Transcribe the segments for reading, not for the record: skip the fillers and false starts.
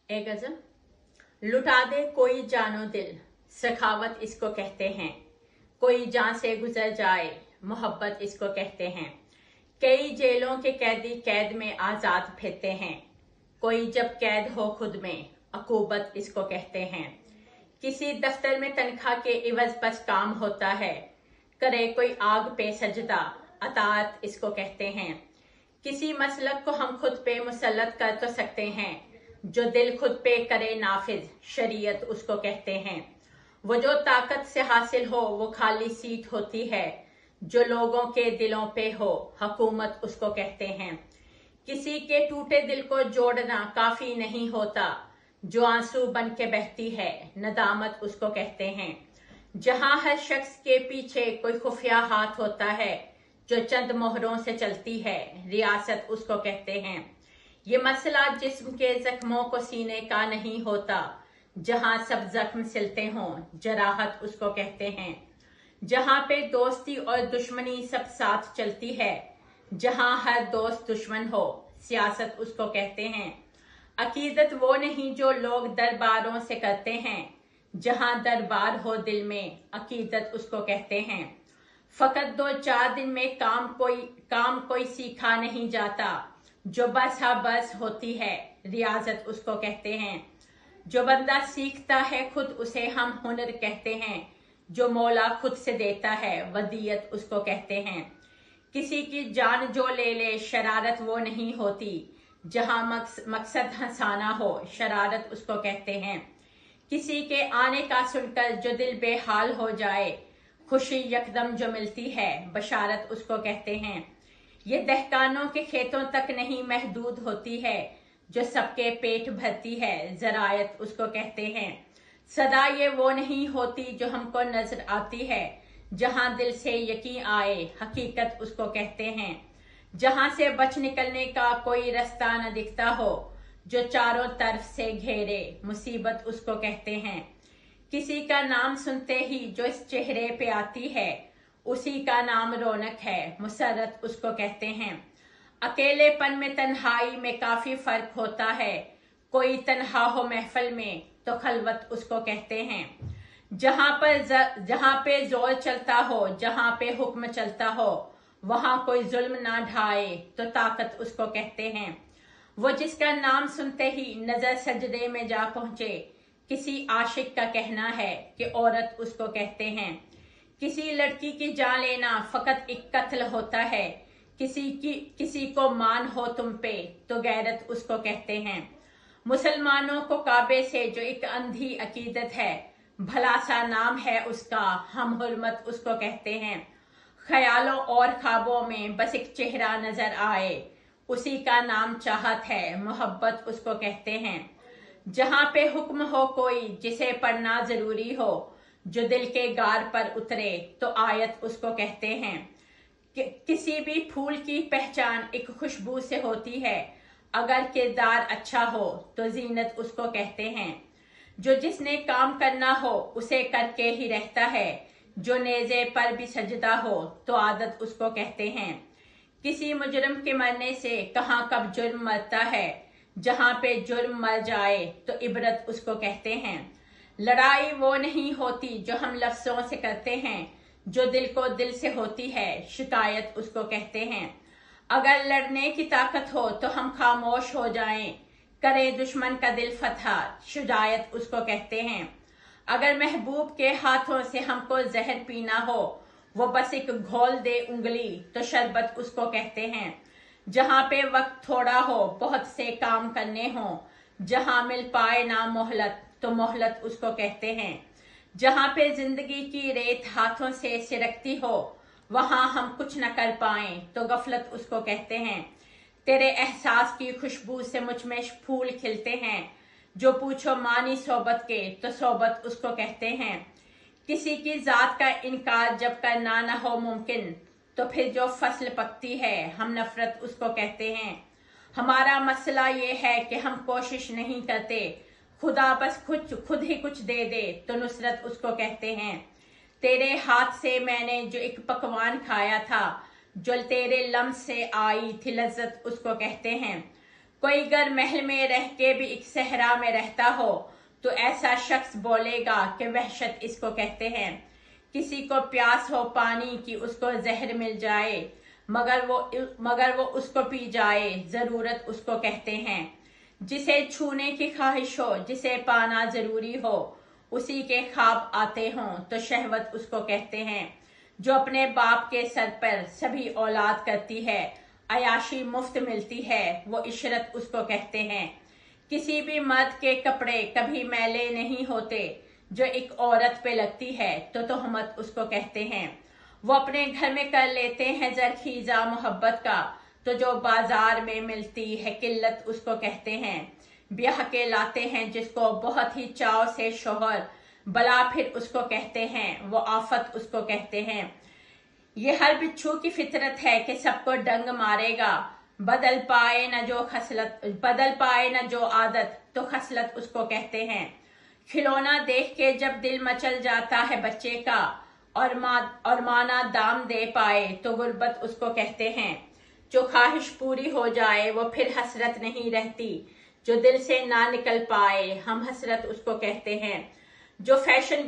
एक गज़ल। लुटा दे कोई जानो दिल, सखावत इसको कहते हैं। कोई जान से गुजर जाए, मोहब्बत इसको कहते हैं। कई जेलों के कैदी कैद में आजाद फिरते हैं। कोई जब कैद हो खुद में, अकूबत इसको कहते हैं। किसी दफ्तर में तनख्वाह के इवज बस काम होता है। करे कोई आग पे सजदा, अताअत इसको कहते हैं। किसी मसलक को हम खुद पे मुसल्लत कर तो सकते हैं, जो दिल खुद पे करे नाफिज, शरीयत उसको कहते हैं। वो जो ताकत से हासिल हो वो खाली सीट होती है, जो लोगों के दिलों पे हो हुकूमत उसको कहते हैं। किसी के टूटे दिल को जोड़ना काफी नहीं होता, जो आंसू बन के बहती है, नदामत उसको कहते हैं। जहां हर शख्स के पीछे कोई खुफिया हाथ होता है, जो चंद मोहरों से चलती है, रियासत उसको कहते हैं। ये मसला जिस्म के जख्मों को सीने का नहीं होता, जहां सब जख्म सिलते हों, जराहत उसको कहते हैं। जहां पे दोस्ती और दुश्मनी सब साथ चलती है, जहां हर दोस्त दुश्मन हो, सियासत उसको कहते हैं। अकीदत वो नहीं जो लोग दरबारों से करते हैं, जहां दरबार हो दिल में, अकीदत उसको कहते हैं। फकत 2-4 दिन में काम कोई सीखा नहीं जाता, जो बस हा बस होती है, रियाजत उसको कहते हैं। जो बंदा सीखता है खुद उसे हम हुनर कहते हैं, जो मौला खुद से देता है, वदीयत उसको कहते हैं। किसी की जान जो ले ले शरारत वो नहीं होती, जहां मकसद हंसाना हो, शरारत उसको कहते हैं। किसी के आने का सुनकर जो दिल बेहाल हो जाए, खुशी यकदम जो मिलती है, बशारत उसको कहते हैं। ये दहकानों के खेतों तक नहीं महदूद होती है, जो सबके पेट भरती है, ज़रायत उसको कहते हैं। सदा ये वो नहीं होती जो हमको नजर आती है, जहां दिल से यकीन आए, हकीकत उसको कहते हैं। जहां से बच निकलने का कोई रास्ता न दिखता हो, जो चारों तरफ से घेरे, मुसीबत उसको कहते हैं। किसी का नाम सुनते ही जो इस चेहरे पे आती है, उसी का नाम रौनक है, मुसर्रत उसको कहते हैं। अकेलेपन में तन्हाई में काफी फर्क होता है, कोई तन्हा हो महफिल में तो खलवत उसको कहते हैं। जहां पे जोर चलता हो, जहां पे हुक्म चलता हो, वहां कोई जुल्म ना ढाए तो ताकत उसको कहते हैं। वो जिसका नाम सुनते ही नजर सजदे में जा पहुंचे, किसी आशिक का कहना है कि औरत उसको कहते हैं। किसी लड़की की जान लेना फकत एक कत्ल होता है, किसी को मान हो तुम पे तो गैरत उसको कहते हैं। मुसलमानों को काबे से जो एक अंधी अकीदत है, भला सा नाम है उसका, हम हुर्मत उसको कहते हैं। ख्यालों और ख्वाबों में बस एक चेहरा नजर आए, उसी का नाम चाहत है, मोहब्बत उसको कहते हैं। जहां पे हुक्म हो कोई जिसे पढ़ना जरूरी हो, जो दिल के गार पर उतरे तो आयत उसको कहते हैं। किसी भी फूल की पहचान एक खुशबू से होती है, अगर किरदार अच्छा हो तो जीनत उसको कहते हैं। जो जिसने काम करना हो उसे करके ही रहता है, जो नेज़े पर भी सजदा हो तो आदत उसको कहते हैं। किसी मुजरिम के मरने से कहाँ कब जुर्म मरता है, जहां पे जुर्म मर जाए तो इबरत उसको कहते हैं। लड़ाई वो नहीं होती जो हम लफ्जों से करते हैं, जो दिल को दिल से होती है, शिकायत उसको कहते हैं। अगर लड़ने की ताकत हो तो हम खामोश हो जाएं, करें दुश्मन का दिल फतह, शुजायत उसको कहते हैं। अगर महबूब के हाथों से हमको जहर पीना हो, वो बस एक घोल दे उंगली तो शरबत उसको कहते हैं। जहां पे वक्त थोड़ा हो, बहुत से काम करने हो, जहां मिल पाए ना मोहलत तो मोहलत उसको कहते हैं। जहां पे जिंदगी की रेत हाथों से सिरकती हो, वहां हम कुछ न कर पाए तो गफलत उसको कहते हैं। तेरे एहसास की खुशबू से मुझ में फूल खिलते हैं, जो पूछो मानी सोबत के तो सोबत उसको कहते हैं। किसी की जात का इनकार जब करना न हो मुमकिन, तो फिर जो फसल पकती है हम नफरत उसको कहते हैं। हमारा मसला ये है कि हम कोशिश नहीं करते, खुदा बस खुद ही कुछ दे दे तो नुसरत उसको कहते हैं। तेरे हाथ से मैंने जो एक पकवान खाया था, जो तेरे लम्स से आई थी लज्जत उसको कहते हैं। कोई अगर महल में रह के भी एक सहरा में रहता हो तो ऐसा शख्स बोलेगा कि वहशत इसको कहते हैं। किसी को प्यास हो पानी की उसको जहर मिल जाए मगर वो उसको पी जाए, जरूरत उसको कहते हैं। जिसे छूने की ख्वाहिश हो जिसे पाना जरूरी हो उसी के ख्वाब आते हों तो शहवत उसको कहते हैं। जो अपने बाप के सर पर सभी औलाद करती है अयाशी मुफ्त मिलती है वो इशरत उसको कहते हैं। किसी भी मर्द के कपड़े कभी मैले नहीं होते जो एक औरत पे लगती है तो तोहमत उसको कहते हैं। वो अपने घर में कर लेते हैं जरखीजा मोहब्बत का तो जो बाजार में मिलती है किल्लत उसको कहते हैं। ब्याह के लाते हैं जिसको बहुत ही चाव से शोहर बला फिर उसको कहते हैं, वो आफत उसको कहते हैं। ये हर बिच्छू की फितरत है कि सबको डंग मारेगा, बदल पाए न जो आदत तो खसलत उसको कहते हैं। खिलौना देख के जब दिल मचल जाता है बच्चे का और माना दाम दे पाए तो गुर्बत उसको कहते हैं। जो ख्वाहिश पूरी हो जाए वो फिर हसरत नहीं रहती, जो दिल से ना निकल पाए हम हसरत उसको कहते हैं। जो फैशन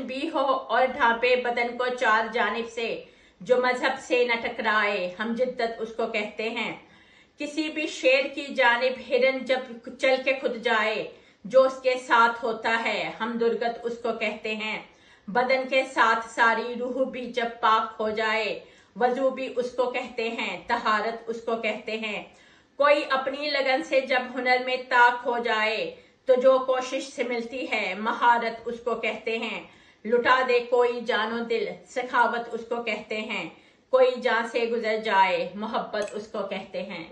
भी हो और ढांपे बदन को चार जानिब से, जो मजहब से न टकराए हम जिद्दत उसको कहते हैं। किसी भी शेर की जानिब हिरन जब चल के खुद जाए जो उसके साथ होता है हम दुर्गत उसको कहते हैं। बदन के साथ सारी रूह भी जब पाक हो जाए वजू भी उसको कहते हैं, तहारत उसको कहते हैं। कोई अपनी लगन से जब हुनर में ताक हो जाए तो जो कोशिश से मिलती है महारत उसको कहते हैं। लुटा दे कोई जानो दिल सखावत उसको कहते हैं। कोई जान से गुजर जाए मोहब्बत उसको कहते हैं।